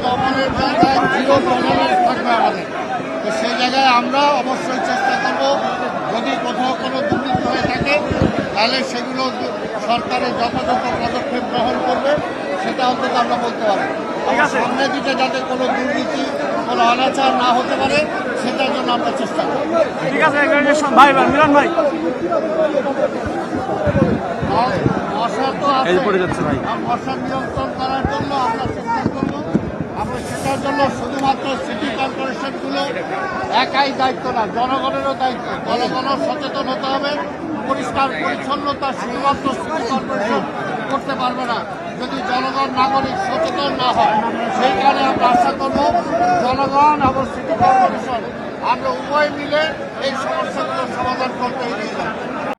দমনের জায়গায় zero tolerance থাকবে আমাদের। তো সেই জায়গায় আমরা অবশ্যই চেষ্টা করব, যদি কোথাও কোনো দুর্নীতি হয়ে থাকে তাহলে সেগুলো সরকারের যথাযথ পদক্ষেপ গ্রহণ করবে, সেটা অন্তত আমরা বলতে পারি। সামনে দিকে যাতে কোনো দুর্নীতি, কোনো অনাচার না হতে পারে সেটার জন্য আমরা চেষ্টা করব। ঠিক আছে ভাই, মিলন ভাই মশা তো আছে, মশা নিয়ন্ত্রণ করার জন্য আমরা চেষ্টা করব। আমরা সেটার জন্য শুধুমাত্র সিটি কর্পোরেশনগুলো একাই দায়িত্ব না, জনগণেরও দায়িত্ব। জনগণও সচেতন হতে হবে। পরিষ্কার পরিচ্ছন্নতা শুধুমাত্র সিটি কর্পোরেশন করতে পারবে না যদি জনগণ নাগরিক সচেতন না হয়। সেইখানে আমরা আশা করব জনগণ এবং সিটি কর্পোরেশন আমরা উভয় মিলে এই সমস্যাগুলোর সমাধান করতে এগিয়ে যাব।